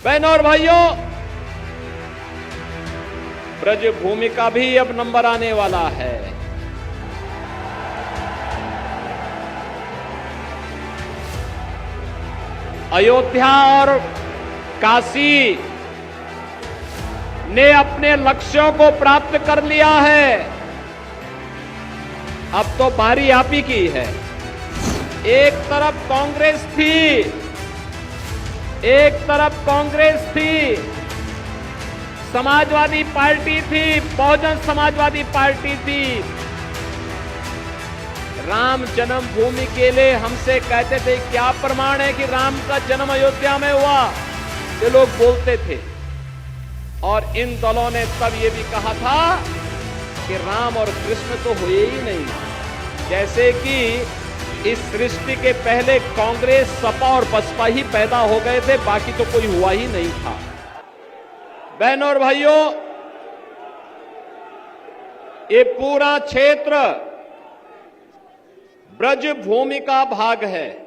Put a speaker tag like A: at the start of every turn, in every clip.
A: बहनों और भाइयों, ब्रज भूमि का भी अब नंबर आने वाला है। अयोध्या और काशी ने अपने लक्ष्यों को प्राप्त कर लिया है। अब तो बारी आप ही की है। एक तरफ कांग्रेस थी, समाजवादी पार्टी थी, बहुजन समाजवादी पार्टी थी। राम जन्मभूमि के लिए हमसे कहते थे क्या प्रमाण है कि राम का जन्म अयोध्या में हुआ, ये लोग बोलते थे। और इन दलों ने तब ये भी कहा था कि राम और कृष्ण तो हुए ही नहीं, जैसे कि इस सृष्टि के पहले कांग्रेस, सपा और बसपा ही पैदा हो गए थे, बाकी तो कोई हुआ ही नहीं था। बहनों और भाइयों, ये पूरा क्षेत्र ब्रज भूमि का भाग है।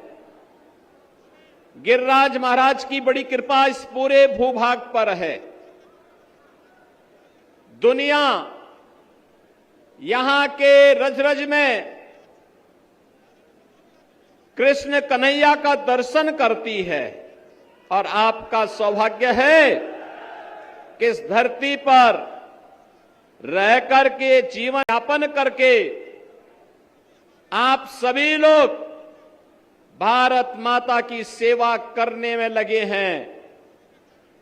A: गिरिराज महाराज की बड़ी कृपा इस पूरे भूभाग पर है। दुनिया यहां के रज रज में कृष्ण कन्हैया का दर्शन करती है, और आपका सौभाग्य है कि इस धरती पर रह करके, जीवन यापन करके आप सभी लोग भारत माता की सेवा करने में लगे हैं।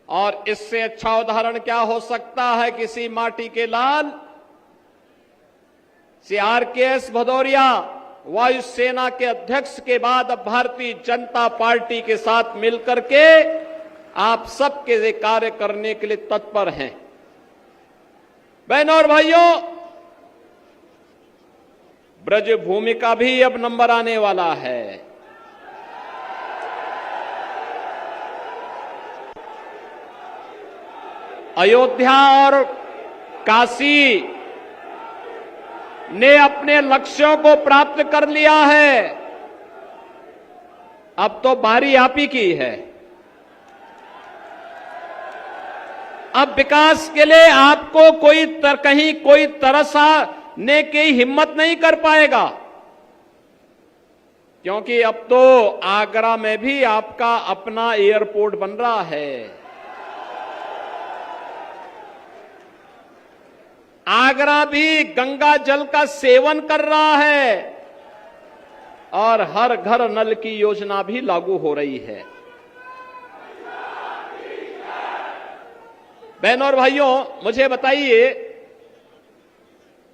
A: और इससे अच्छा उदाहरण क्या हो सकता है किसी माटी के लाल श्री RKS भदौरिया, वायुसेना के अध्यक्ष के बाद अब भारतीय जनता पार्टी के साथ मिलकर के आप सबके लिए कार्य करने के लिए तत्पर हैं। बहनों और भाइयों, ब्रज भूमि का भी अब नंबर आने वाला है। अयोध्या और काशी ने अपने लक्ष्यों को प्राप्त कर लिया है। अब तो बारी आप ही की है। अब विकास के लिए आपको कहीं कोई तरसाने की हिम्मत नहीं कर पाएगा, क्योंकि अब तो आगरा में भी आपका अपना एयरपोर्ट बन रहा है। आगरा भी गंगा जल का सेवन कर रहा है और हर घर नल की योजना भी लागू हो रही है। बहनों और भाइयों, मुझे बताइए,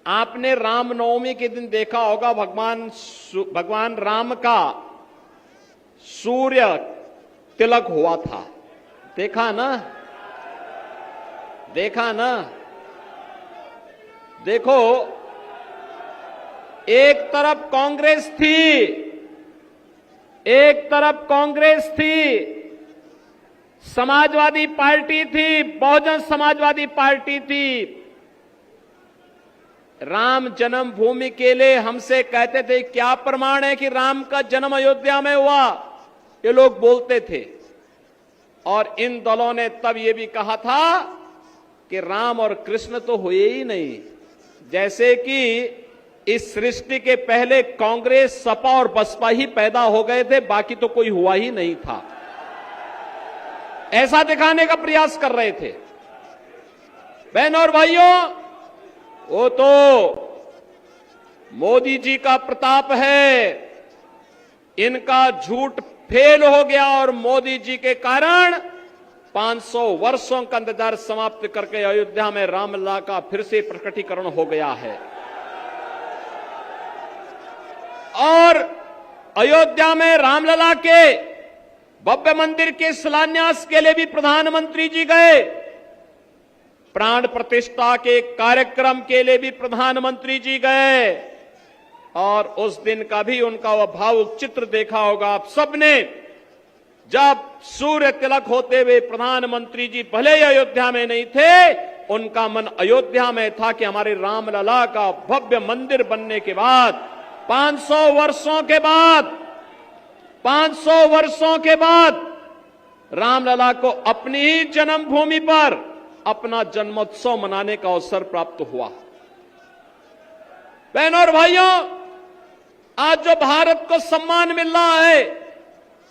A: आपने रामनवमी के दिन देखा होगा भगवान राम का सूर्य तिलक हुआ था। देखा ना? देखो, एक तरफ कांग्रेस थी, समाजवादी पार्टी थी, बहुजन समाजवादी पार्टी थी। राम जन्मभूमि के लिए हमसे कहते थे क्या प्रमाण है कि राम का जन्म अयोध्या में हुआ, ये लोग बोलते थे। और इन दलों ने तब ये भी कहा था कि राम और कृष्ण तो हुए ही नहीं, जैसे कि इस सृष्टि के पहले कांग्रेस, सपा और बसपा ही पैदा हो गए थे, बाकी तो कोई हुआ ही नहीं था। ऐसा दिखाने का प्रयास कर रहे थे। बहनों और भाइयों, वो तो मोदी जी का प्रताप है, इनका झूठ फेल हो गया और मोदी जी के कारण 500 वर्षों का इंतजार समाप्त करके अयोध्या में रामलला का फिर से प्रकटीकरण हो गया है। और अयोध्या में रामलला के भव्य मंदिर के शिलान्यास के लिए भी प्रधानमंत्री जी गए। प्राण प्रतिष्ठा के कार्यक्रम के लिए भी प्रधानमंत्री जी गए। और उस दिन का भी उनका वह भावुक चित्र देखा होगा आप सबने, जब सूर्य तिलक होते हुए प्रधानमंत्री जी भले ही अयोध्या में नहीं थे, उनका मन अयोध्या में था कि हमारे रामलला का भव्य मंदिर बनने के बाद 500 वर्षों के बाद रामलला को अपनी ही जन्मभूमि पर अपना जन्मोत्सव मनाने का अवसर प्राप्त हुआ। बहनों और भाइयों, आज जो भारत को सम्मान मिल रहा है,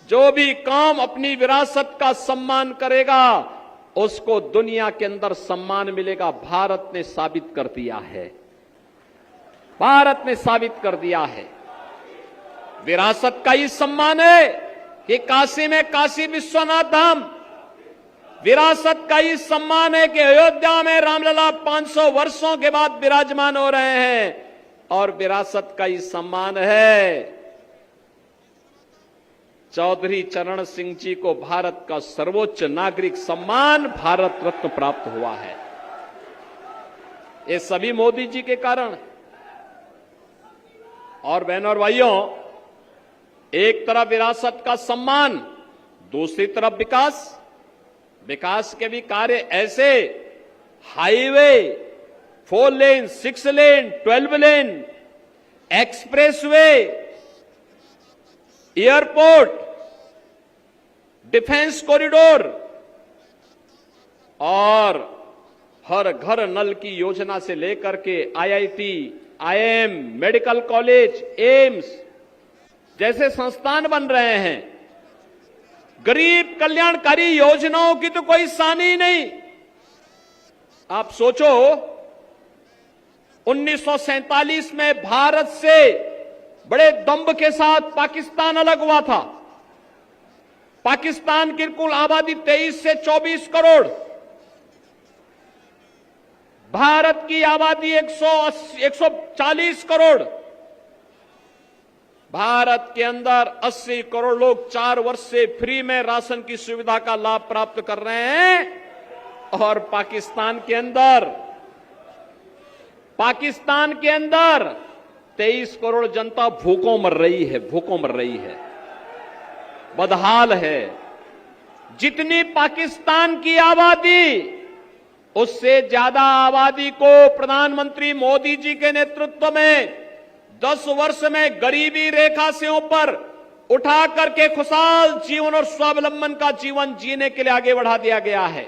A: जो भी काम अपनी विरासत का सम्मान करेगा उसको दुनिया के अंदर सम्मान मिलेगा। भारत ने साबित कर दिया है, भारत ने साबित कर दिया है। विरासत का ही सम्मान है कि काशी में काशी विश्वनाथ धाम, विरासत का ही सम्मान है कि अयोध्या में रामलला 500 वर्षों के बाद विराजमान हो रहे हैं, और विरासत का ही सम्मान है चौधरी चरण सिंह जी को भारत का सर्वोच्च नागरिक सम्मान भारत रत्न प्राप्त हुआ है। ये सभी मोदी जी के कारण। और बहनों और भाइयों, एक तरफ विरासत का सम्मान, दूसरी तरफ विकास, विकास के भी कार्य ऐसे highway 4 lane, 6 lane, 12 lane, expressway, airport, defence corridor और हर घर नल की योजना से लेकर के IIT, IIM, medical college, AIIMS जैसे संस्थान बन रहे हैं। गरीब कल्याणकारी योजनाओं की तो कोई सानी ही नहीं। आप सोचो, 1947 में भारत से बड़े दंभ के साथ पाकिस्तान अलग हुआ था। पाकिस्तान की कुल आबादी 23 से 24 करोड़, भारत की आबादी 140 करोड़। भारत के अंदर 80 करोड़ लोग 4 वर्ष से फ्री में राशन की सुविधा का लाभ प्राप्त कर रहे हैं, और पाकिस्तान के अंदर 23 करोड़ जनता भूखों मर रही है, बदहाल है। जितनी पाकिस्तान की आबादी, उससे ज्यादा आबादी को प्रधानमंत्री मोदी जी के नेतृत्व में 10 वर्ष में गरीबी रेखा से ऊपर उठा करके खुशहाल जीवन और स्वावलंबन का जीवन जीने के लिए आगे बढ़ा दिया गया है।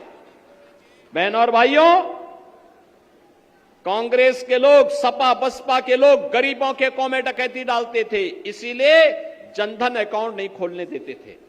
A: बहनों और भाइयों, कांग्रेस के लोग, सपा बसपा के लोग गरीबों के अकाउंट में डकैती डालते थे, इसीलिए जनधन अकाउंट नहीं खोलने देते थे।